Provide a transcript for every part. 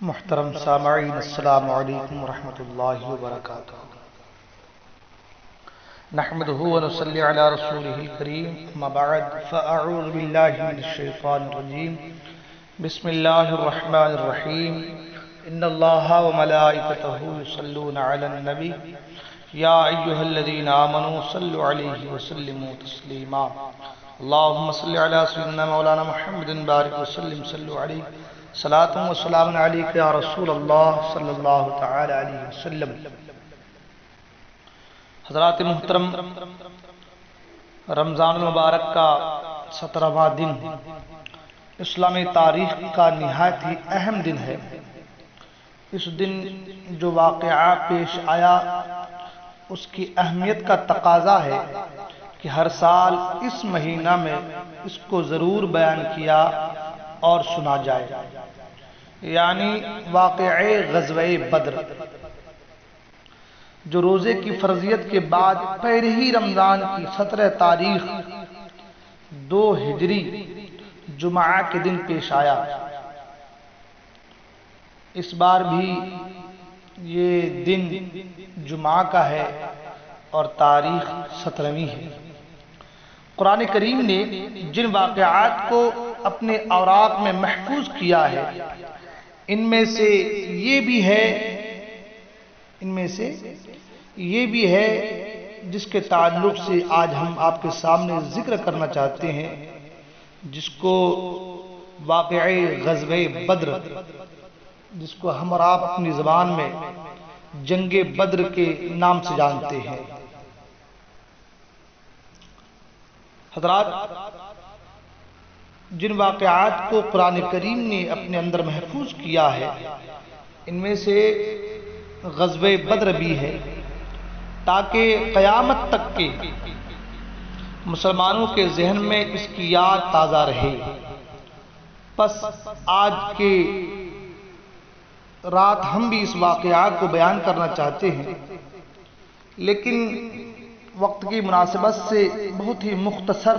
محترم سامعین، السلام علیکم ورحمۃ اللہ وبرکاتہ۔ نحمده ونصلی علی رسوله الکریم، اما بعد فاعوذ باللہ من الشیطان الرجیم، بسم اللہ الرحمن الرحیم۔ ان اللہ وملائکتہ یصلون علی النبی یا ایہا الذین آمنوا صلوا علیہ وسلموا تسلیما۔ اللہم صلی علی سیدنا مولانا محمد بارک وسلم، صلوا علیہ صلاۃ و سلام علیک یا رسول اللہ صلی اللہ تعالی علیہ وسلم۔ حضرات محترم، رمضان المبارک کا 17واں دن اسلامی تاریخ کا نہایت ہی اہم دن ہے۔ اس دن جو واقعہ پیش آیا اس کی اہمیت کا تقاضا ہے کہ ہر سال اس مہینہ میں اس کو ضرور بیان کیا اور سنا جائے، یعنی واقعہ غزوہ بدر، جو روزے کی فرضیت کے بعد پہلی رمضان کی 17 تاریخ 2 ہجری جمعہ کے دن پیش آیا۔ اس بار بھی یہ دن جمعہ کا ہے اور تاریخ 17ویں ہے۔ قرآن کریم نے جن واقعات کو اپنے اوراق میں محفوظ کیا ہے، ان میں سے یہ بھی ہے جس کے تعلق سے آج ہم آپ کے سامنے ذکر کرنا چاہتے ہیں، جس کو واقعہ غزوہ بدر، جس کو ہم اور آپ اپنی زبان میں جنگ بدر کے نام سے جانتے ہیں۔ حضرات، جن واقعات کو قرآن کریم نے اپنے اندر محفوظ کیا ہے، ان میں سے غزوہ بدر بھی ہے، تاکہ قیامت تک کے مسلمانوں کے ذہن میں اس کی یاد تازہ رہے۔ پس آج کے رات ہم بھی اس واقعات کو بیان کرنا چاہتے ہیں، لیکن وقت کی مناسبت سے بہت ہی مختصر،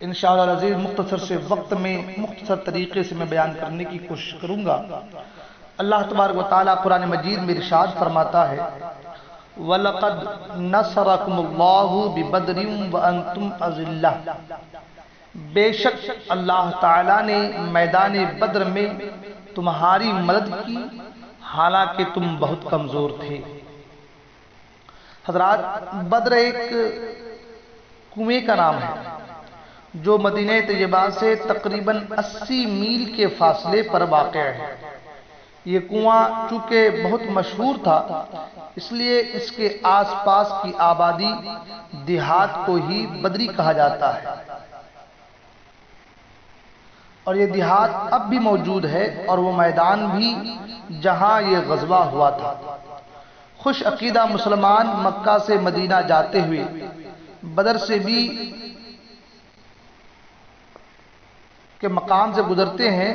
انشاءاللہ العزیز مختصر سے وقت میں مختصر طریقے سے میں بیان کرنے کی کوشش کروں گا۔ اللہ تبارک و تعالیٰ قرآن مجید میں ارشاد فرماتا ہے، وَلَقَدْ نَصَرَكُمُ اللَّهُ بِبَدْرٍ وَأَنْتُمْ أَذِلَّةٌ، بے شک اللہ تعالیٰ نے میدان بدر میں تمہاری مدد کی حالانکہ تم بہت کمزور تھے۔ حضرات، بدر ایک کنویں کا نام ہے جو مدینہ طیبہ سے تقریباً 80 میل کے فاصلے پر واقع ہے۔ یہ کنواں چونکہ بہت مشہور تھا، اس لیے اس کے آس پاس کی آبادی دیہات کو ہی بدری کہا جاتا ہے، اور یہ دیہات اب بھی موجود ہے، اور وہ میدان بھی جہاں یہ غزوہ ہوا تھا۔ خوش عقیدہ مسلمان مکہ سے مدینہ جاتے ہوئے بدر سے بھی کے مقام سے گزرتے ہیں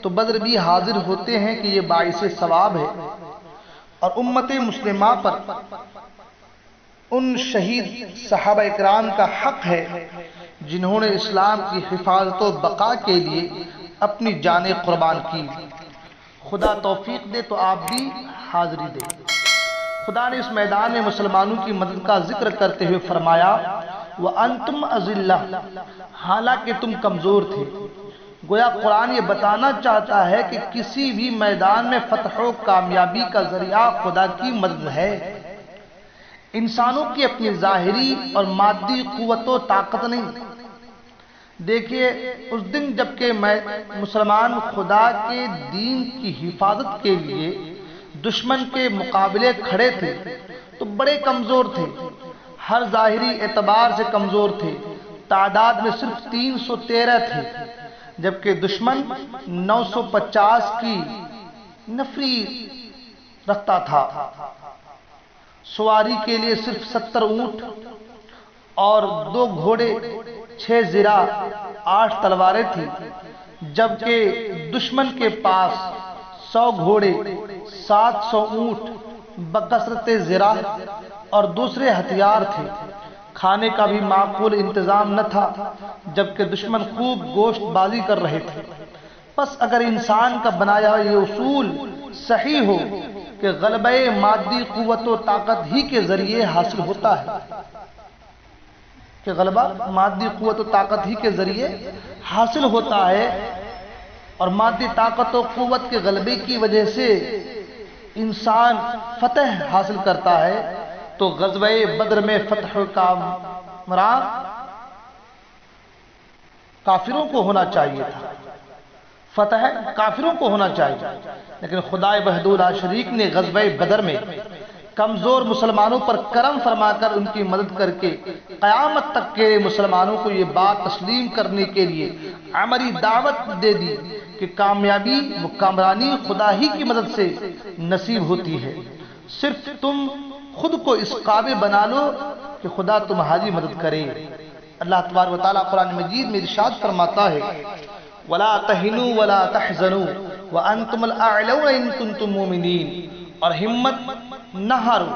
تو بدر بھی حاضر ہوتے ہیں کہ یہ باعث ثواب ہے، اور امت مسلمہ پر ان شہید صحابہ اکرام کا حق ہے جنہوں نے اسلام کی حفاظت و بقا کے لیے اپنی جانیں قربان کی۔ خدا توفیق دے تو آپ بھی حاضری دیں۔ خدا نے اس میدان میں مسلمانوں کی مدد کا ذکر کرتے ہوئے فرمایا، وَأَنْتُمْ أَذِلَّةٌ، حالانکہ تم کمزور تھے۔ گویا قرآن یہ بتانا چاہتا ہے کہ کسی بھی میدان میں فتح و کامیابی کا ذریعہ خدا کی مدد ہے۔ انسانوں کی اپنی ظاہری اور مادی قوت و طاقت نہیں۔ دیکھیے، اس دن جب کہ مسلمان خدا کے دین کی حفاظت کے لیے دشمن کے مقابلے کھڑے تھے تو بڑے کمزور تھے، ہر ظاہری اعتبار سے کمزور تھے۔ تعداد میں صرف 313 تھے، جبکہ دشمن 950 کی نفری رکھتا تھا۔ سواری کے لیے صرف 70 اونٹ اور 2 گھوڑے، 6 زرہ، 8 تلواریں تھیں، جبکہ دشمن کے پاس 100 گھوڑے، 700 اونٹ، بکثرت زرہ اور دوسرے ہتھیار تھے۔ کھانے کا بھی معقول انتظام نہ تھا، جبکہ دشمن خوب گوشت بازی کر رہے تھے۔ پس اگر انسان کا بنایا یہ اصول صحیح ہو کہ غلبہ مادی قوت و طاقت ہی کے ذریعے حاصل ہوتا ہے، کہ غلبہ مادی قوت و طاقت ہی کے ذریعے حاصل ہوتا ہے، اور مادی طاقت و قوت کے غلبے کی وجہ سے انسان فتح حاصل کرتا ہے، تو غزوہ بدر میں فتح کامران کافروں کو ہونا چاہیے تھا، فتح کافروں کو ہونا چاہیے، لیکن خدائے وحدہ لا شریک نے غزوہ بدر میں کمزور مسلمانوں پر کرم فرما کر ان کی مدد کر کے قیامت تک کے مسلمانوں کو یہ بات تسلیم کرنے کے لیے عملی دعوت دے دی کہ کامیابی و کامرانی خدا ہی کی مدد سے نصیب ہوتی ہے، صرف تم خود کو اس قابل بنا لو کہ خدا تمہاری مدد کرے۔ اللہ تبارک و تعالیٰ قرآن مجید میں ارشاد فرماتا ہے وَلَا تَهِنُوا وَلَا تَحْزَنُوا وَأَنْتُمُ الْأَعْلَوْنَ إِن كُنتُم مُؤْمِنِينَ، اور ہمت نہ ہارو،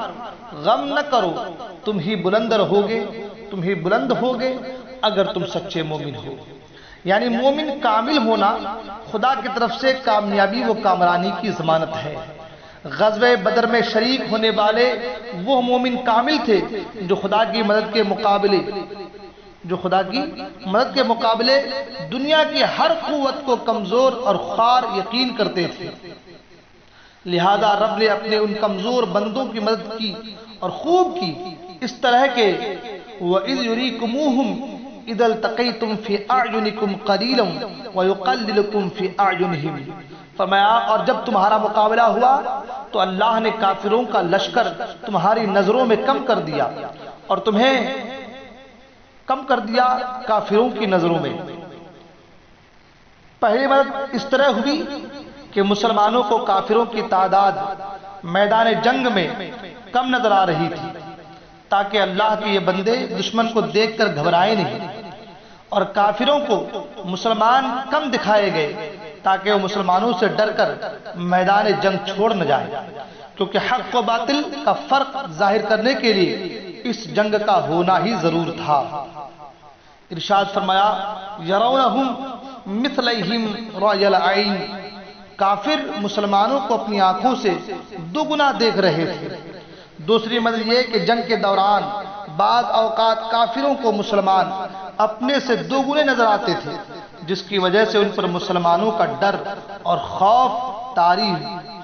غم نہ کرو، تم ہی بلند ہوگے اگر تم سچے مومن ہو۔ یعنی مومن کامل ہونا خدا کی طرف سے کامیابی و کامرانی کی ضمانت ہے۔ غزوہ بدر میں شریک ہونے والے وہ مومن کامل تھے جو خدا کی مدد کے مقابلے دنیا کی ہر قوت کو کمزور اور خوار یقین کرتے تھے، لہذا رب نے اپنے ان کمزور بندوں کی مدد کی اور خوب کی، اس طرح کہ وَإِذْ يُرِيكُمُوهُمْ إِذَا الْتَقَيْتُمْ فِي أَعْيُنِكُمْ قَلِيلًا وَيُقَلِّلُكُمْ فِي أَعْيُنِهِمْ، فرمایا اور جب تمہارا مقابلہ ہوا تو اللہ نے کافروں کا لشکر تمہاری نظروں میں کم کر دیا اور تمہیں کم کر دیا کافروں کی نظروں میں۔ پہلی مدد اس طرح ہوئی کہ مسلمانوں کو کافروں کی تعداد میدان جنگ میں کم نظر آ رہی تھی، تاکہ اللہ کے یہ بندے دشمن کو دیکھ کر گھبرائے نہیں، اور کافروں کو مسلمان کم دکھائے گئے تاکہ وہ مسلمانوں سے ڈر کر میدان جنگ چھوڑ نہ جائے، کیونکہ حق و باطل کا فرق ظاہر کرنے کے لیے اس جنگ کا ہونا ہی ضرور تھا۔ ارشاد فرمایا یرونہم مثلیہم رأی العین، کافر مسلمانوں کو اپنی آنکھوں سے دوگنا دیکھ رہے تھے۔ دوسری مدد یہ کہ جنگ کے دوران بعض اوقات کافروں کو مسلمان اپنے سے دوگنے نظر آتے تھے، جس کی وجہ سے ان پر مسلمانوں کا ڈر اور خوف طاری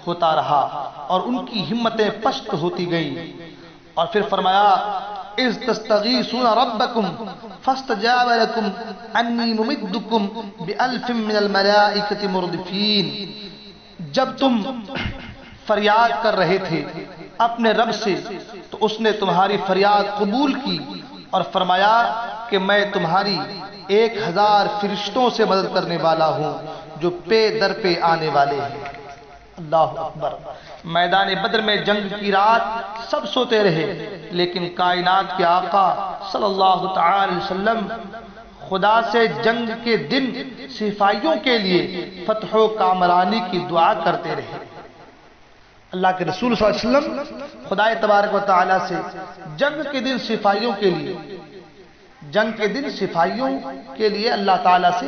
ہوتا رہا اور ان کی ہمتیں پست ہوتی گئیں۔ اور پھر فرمایا اذ تستغیثون ربکم فاستجاب لکم انی ممدکم بألف من الملائکۃ مردفین، جب تم فریاد کر رہے تھے اپنے رب سے تو اس نے تمہاری فریاد قبول کی اور فرمایا کہ میں تمہاری 1000 فرشتوں سے مدد کرنے والا ہوں جو پے در پہ آنے والے ہیں۔ اللہ اکبر۔ میدان بدر میں جنگ کی رات سب سوتے رہے، لیکن کائنات کے آقا صلی اللہ تعالی علیہ وسلم خدا سے جنگ کے دن سپاہیوں کے لیے فتح و کامرانی کی دعا کرتے رہے۔ اللہ کے رسول صلی اللہ علیہ وسلم خدا تبارک و تعالی سے جنگ کے دن سپاہیوں کے لیے اللہ تعالیٰ سے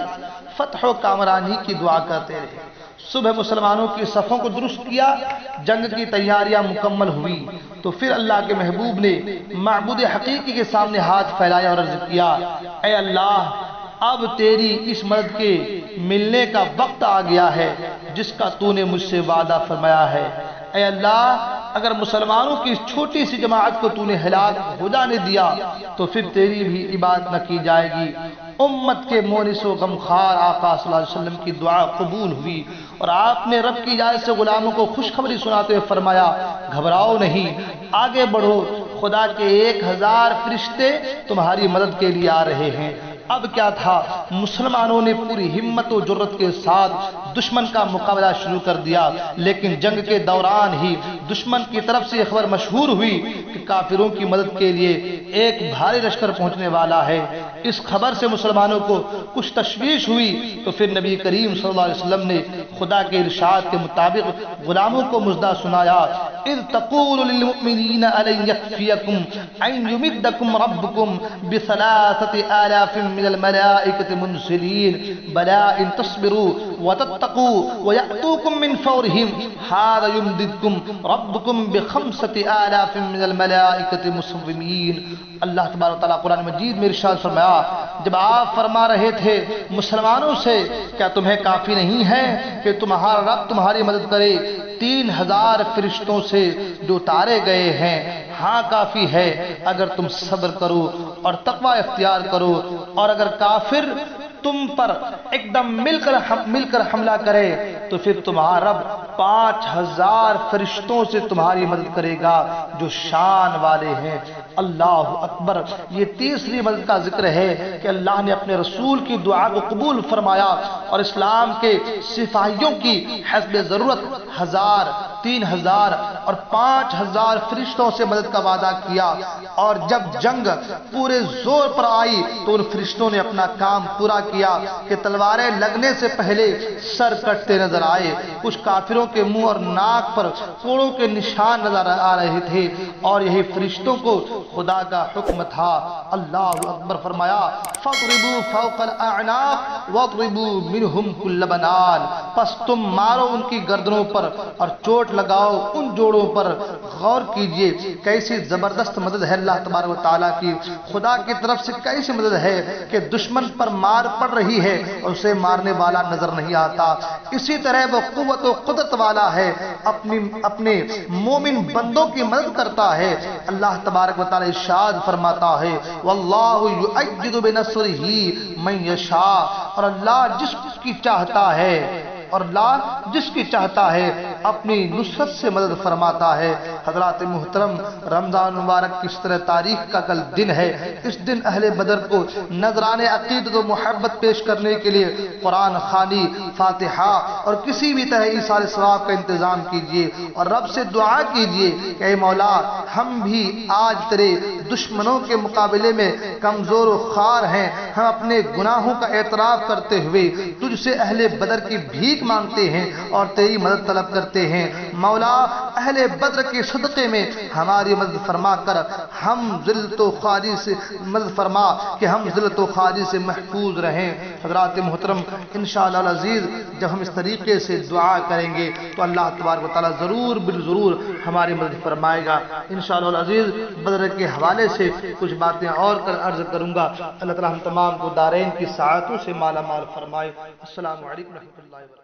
فتح و کامرانی کی دعا کرتے رہے۔ صبح مسلمانوں کی صفوں کو درست کیا، جنگ کی تیاریاں مکمل ہوئی تو پھر اللہ کے محبوب نے معبود حقیقی کے سامنے ہاتھ پھیلایا اور عرض کیا اے اللہ، اب تیری اس مدد کے ملنے کا وقت آ گیا ہے جس کا تو نے مجھ سے وعدہ فرمایا ہے۔ اے اللہ، اگر مسلمانوں کی اس چھوٹی سی جماعت کو تو نے ہلاک ہو جانے دیا تو پھر تیری بھی عبادت نہ کی جائے گی۔ امت کے مونس و غمخوار آقا صلی اللہ علیہ وسلم کی دعا قبول ہوئی اور آپ نے رب کی اجازت سے غلاموں کو خوشخبری سناتے ہوئے فرمایا گھبراؤ نہیں، آگے بڑھو، خدا کے 1000 فرشتے تمہاری مدد کے لیے آ رہے ہیں۔ اب کیا تھا، مسلمانوں نے پوری ہمت و جرت کے ساتھ دشمن کا مقابلہ شروع کر دیا، لیکن جنگ کے دوران ہی دشمن کی طرف سے یہ خبر مشہور ہوئی کہ کافروں کی مدد کے لیے ایک بھاری لشکر پہنچنے والا ہے۔ اس خبر سے مسلمانوں کو کچھ تشویش ہوئی تو پھر نبی کریم صلی اللہ علیہ وسلم نے خدا کے ارشاد کے مطابق غلاموں کو مژدہ سنایا اذ تقول للمؤمنین الن یکفیکم ان یمدکم ربکم بثلاثة آلاف من الملائکة منزلین بلا ان تصبروا وتتقوا ویأتوکم من فورہم هذا یمددکم ربکم بخمسة آلاف من الملائکة مسومین۔ اللہ تبارک و تعالیٰ قرآن مجید میں ارشاد فرمایا، جب آپ فرما رہے تھے مسلمانوں سے کیا تمہیں کافی نہیں ہے کہ تمہارا رب تمہاری مدد کرے 3000 فرشتوں سے جو اتارے گئے ہیں؟ ہاں کافی ہے اگر تم صبر کرو اور تقوی اختیار کرو، اور اگر کافر تم پر ایک دم مل کر حملہ کرے تو پھر تمہارا رب 5000 فرشتوں سے تمہاری مدد کرے گا جو شان والے ہیں۔ اللہ اکبر۔ یہ تیسری مدد کا ذکر ہے کہ اللہ نے اپنے رسول کی دعا کو قبول فرمایا اور اسلام کے سپاہیوں کی حسب ضرورت 1000 3000 اور 5000 فرشتوں سے مدد کا وعدہ کیا، اور جب جنگ پورے زور پر آئی تو ان فرشتوں نے اپنا کام پورا کیا کہ تلواریں لگنے سے پہلے سر کٹتے نظر آئے۔ کچھ کافروں کے منہ اور ناک پر کوڑوں کے نشان نظر آ رہے تھے، اور یہی فرشتوں کو خدا کا حکم تھا۔ اللہ اکبر فرمایا، فَاضْرِبُوا فَوْقَ الْأَعْنَاقِ وَاضْرِبُوا مِنْهُمْ كُلَّ بَنَانٍ، پس تم مارو ان کی گردنوں پر اور چوٹ لگاؤ ان جوڑوں پر۔ غور کیجئے کیسی زبردست مدد ہے اللہ تبارک و تعالیٰ کی، خدا کی طرف سے کیسی مدد ہے کہ دشمن پر مار پڑ رہی ہے اور اسے مارنے والا نظر نہیں آتا۔ اسی طرح وہ قوت و قدرت والا ہے، اپنے مومن بندوں کی مدد کرتا ہے۔ اللہ تبارک و تعالیٰ ارشاد فرماتا ہے، واللہ یؤید بنصرہ من یشاء، اور اللہ جس کی چاہتا ہے اپنی نصرت سے مدد فرماتا ہے۔ حضرات محترم، رمضان مبارک کی 17 تاریخ کا کل دن ہے۔ اس دن اہل بدر کو نذرانے عقیدت و محبت پیش کرنے کے لیے قرآن خوانی، فاتحہ اور کسی بھی طرح ایصال ثواب کا انتظام کیجئے، اور رب سے دعا کیجئے کہ اے مولا، ہم بھی آج تیرے دشمنوں کے مقابلے میں کمزور و خوار ہیں، ہم اپنے گناہوں کا اعتراف کرتے ہوئے تجھ سے اہل بدر کی بھیک مانگتے ہیں اور تیری مدد طلب کرتے ہیں۔ مولا، اہل بدر کے صدقے میں ہماری مدد فرما کر ہم ذلت و خواری سے مدد فرما کہ ہم ذلت و خواری سے محفوظ رہیں۔ حضرات محترم، انشاءاللہ العزیز جب ہم اس طریقے سے دعا کریں گے تو اللہ تبارک و تعالیٰ ضرور بالضرور ہماری مدد فرمائے گا۔ انشاءاللہ العزیز بدر کے حوالے سے کچھ باتیں اور عرض کروں گا۔ اللہ تعالیٰ ہم تمام کو دارین کی سعادتوں سے مالا مال فرمائے۔ السلام علیکم ورحمۃ اللہ وبرکاتہ۔